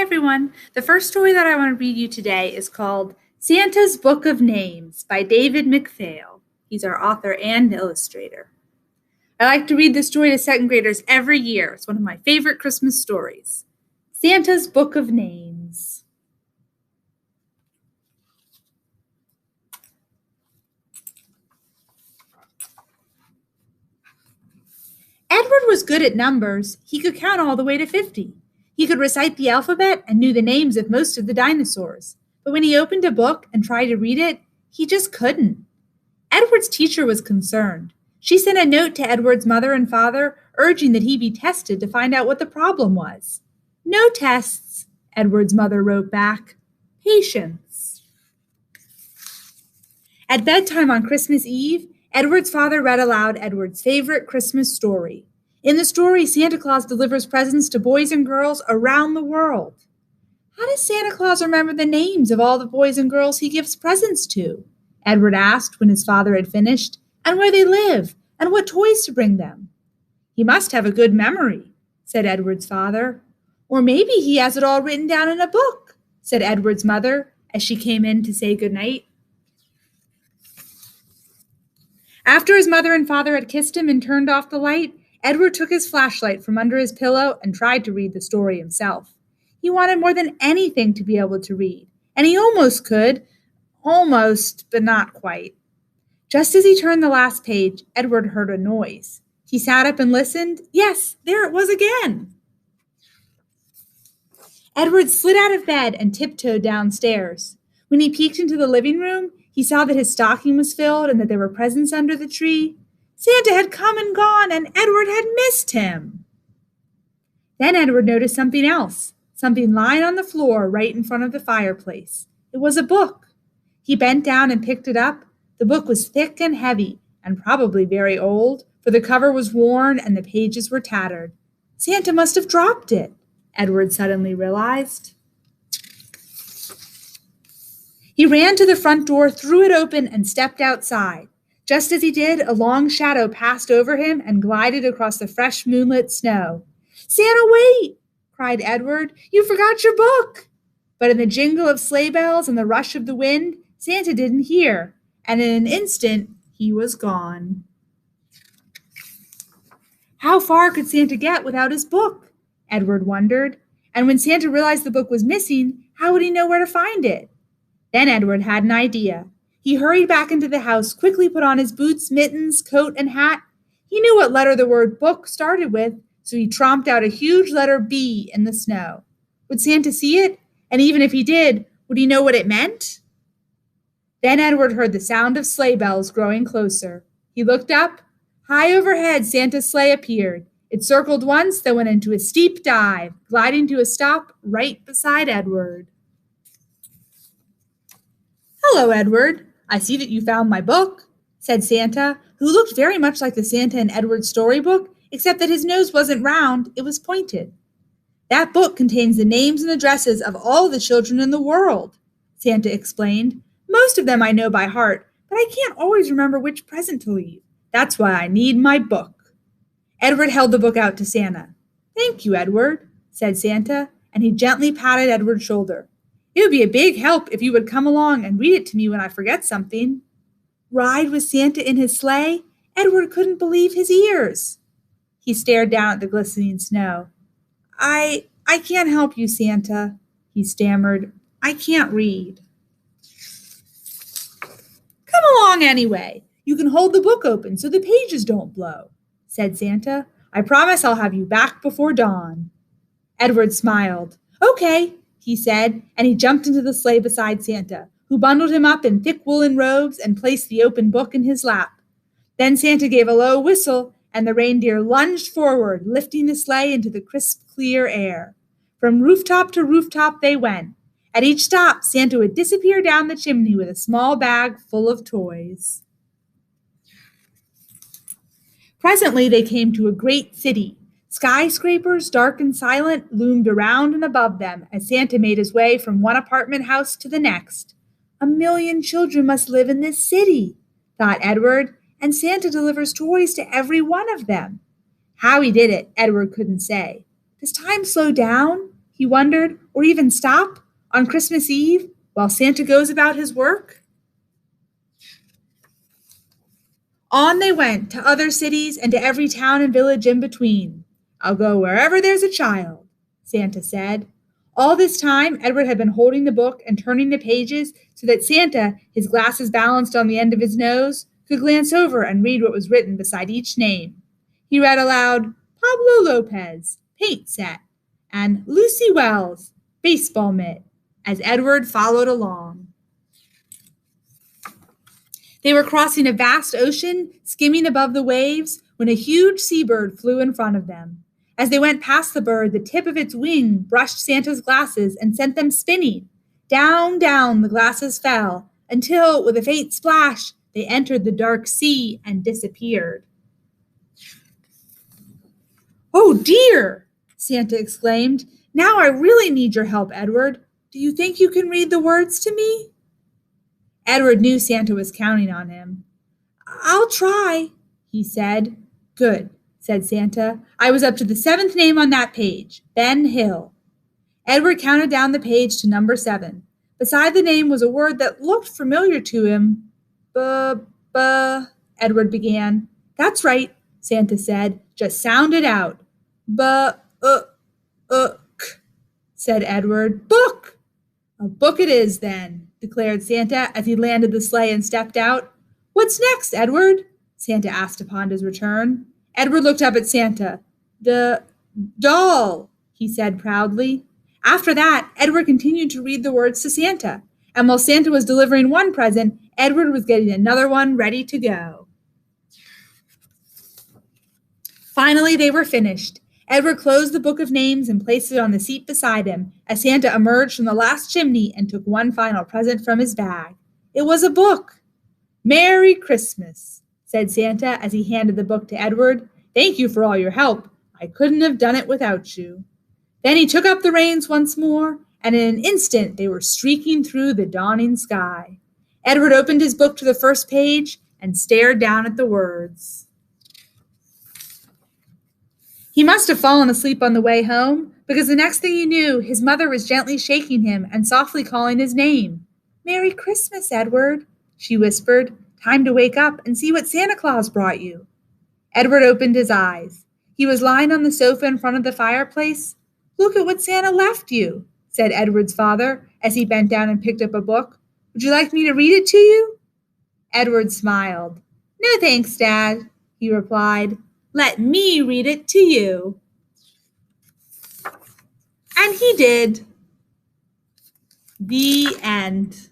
everyone. The first story that I want to read you today is called Santa's Book of Names by David McPhail. He's our author and illustrator. I like to read this story to second graders every year. It's one of my favorite Christmas stories. Santa's Book of Names. Edward was good at numbers. He could count all the way to 50. He could recite the alphabet and knew the names of most of the dinosaurs. But when he opened a book and tried to read it, he just couldn't. Edward's teacher was concerned. She sent a note to Edward's mother and father, urging that he be tested to find out what the problem was. "No tests," Edward's mother wrote back. "Patience." At bedtime on Christmas Eve, Edward's father read aloud Edward's favorite Christmas story. In the story, Santa Claus delivers presents to boys and girls around the world. How does Santa Claus remember the names of all the boys and girls he gives presents to? Edward asked when his father had finished, and where they live, and what toys to bring them. "He must have a good memory," said Edward's father. "Or maybe he has it all written down in a book," said Edward's mother as she came in to say goodnight. After his mother and father had kissed him and turned off the light, Edward took his flashlight from under his pillow and tried to read the story himself. He wanted more than anything to be able to read, and he almost could, but not quite. Just as he turned the last page, Edward heard a noise. He sat up and listened. Yes, there it was again. Edward slid out of bed and tiptoed downstairs. When he peeked into the living room, he saw that his stocking was filled and that there were presents under the tree. Santa had come and gone, and Edward had missed him. Then Edward noticed something else, something lying on the floor right in front of the fireplace. It was a book. He bent down and picked it up. The book was thick and heavy, and probably very old, for the cover was worn and the pages were tattered. Santa must have dropped it, Edward suddenly realized. He ran to the front door, threw it open, and stepped outside. Just as he did, a long shadow passed over him and glided across the fresh moonlit snow. "Santa, wait!" cried Edward. "You forgot your book!" But in the jingle of sleigh bells and the rush of the wind, Santa didn't hear, and in an instant, he was gone. How far could Santa get without his book? Edward wondered. And when Santa realized the book was missing, how would he know where to find it? Then Edward had an idea. He hurried back into the house, quickly put on his boots, mittens, coat, and hat. He knew what letter the word book started with, so he tromped out a huge letter B in the snow. Would Santa see it? And even if he did, would he know what it meant? Then Edward heard the sound of sleigh bells growing closer. He looked up. High overhead, Santa's sleigh appeared. It circled once, then went into a steep dive, gliding to a stop right beside Edward. "Hello, Edward. I see that you found my book," said Santa, who looked very much like the Santa in Edward's storybook, except that his nose wasn't round, it was pointed. "That book contains the names and addresses of all the children in the world," Santa explained. "Most of them I know by heart, but I can't always remember which present to leave. That's why I need my book." Edward held the book out to Santa. "Thank you, Edward," said Santa, and he gently patted Edward's shoulder. "It would be a big help if you would come along and read it to me when I forget something." Ride with Santa in his sleigh? Edward couldn't believe his ears. He stared down at the glistening snow. I can't help you, Santa," he stammered. "I can't read." "Come along anyway. You can hold the book open so the pages don't blow," said Santa. "I promise I'll have you back before dawn." Edward smiled. "Okay," he said, and he jumped into the sleigh beside Santa, who bundled him up in thick woolen robes and placed the open book in his lap. Then Santa gave a low whistle, and the reindeer lunged forward, lifting the sleigh into the crisp, clear air. From rooftop to rooftop they went. At each stop, Santa would disappear down the chimney with a small bag full of toys. Presently they came to a great city. Skyscrapers, dark and silent, loomed around and above them as Santa made his way from one apartment house to the next. "A million children must live in this city," thought Edward, "and Santa delivers toys to every one of them." How he did it, Edward couldn't say. Does time slow down? he wondered, or even stop on Christmas Eve while Santa goes about his work? On they went to other cities and to every town and village in between. I'll go wherever there's a child, Santa said. All this time, Edward had been holding the book and turning the pages so that Santa, his glasses balanced on the end of his nose, could glance over and read what was written beside each name. He read aloud, Pablo Lopez, paint set, and Lucy Wells, baseball mitt, as Edward followed along. They were crossing a vast ocean, skimming above the waves, when a huge seabird flew in front of them. As they went past the bird, the tip of its wing brushed Santa's glasses and sent them spinning. Down, down the glasses fell, until, with a faint splash, they entered the dark sea and disappeared. Oh dear, Santa exclaimed. Now I really need your help, Edward. Do you think you can read the words to me? Edward knew Santa was counting on him. I'll try, he said. Good, said Santa. I was up to the 7th name on that page, Ben Hill. Edward counted down the page to number 7. Beside the name was a word that looked familiar to him. Edward began. That's right, Santa said. Just sound it out. Said Edward. Book! A book it is, then, declared Santa as he landed the sleigh and stepped out. What's next, Edward? Santa asked upon his return. Edward looked up at Santa. Doll, he said proudly. After that, Edward continued to read the words to Santa, and while Santa was delivering one present, Edward was getting another one ready to go. Finally, they were finished. Edward closed the book of names and placed it on the seat beside him as Santa emerged from the last chimney and took one final present from his bag. It was a book. Merry Christmas, said Santa as he handed the book to Edward. Thank you for all your help. I couldn't have done it without you. Then he took up the reins once more, and in an instant they were streaking through the dawning sky. Edward opened his book to the first page and stared down at the words. He must have fallen asleep on the way home, because the next thing he knew, his mother was gently shaking him and softly calling his name. Merry Christmas, Edward, she whispered. Time to wake up and see what Santa Claus brought you. Edward opened his eyes. He was lying on the sofa in front of the fireplace. Look at what Santa left you, said Edward's father as he bent down and picked up a book. Would you like me to read it to you? Edward smiled. No thanks, Dad, he replied. Let me read it to you. And he did. The end.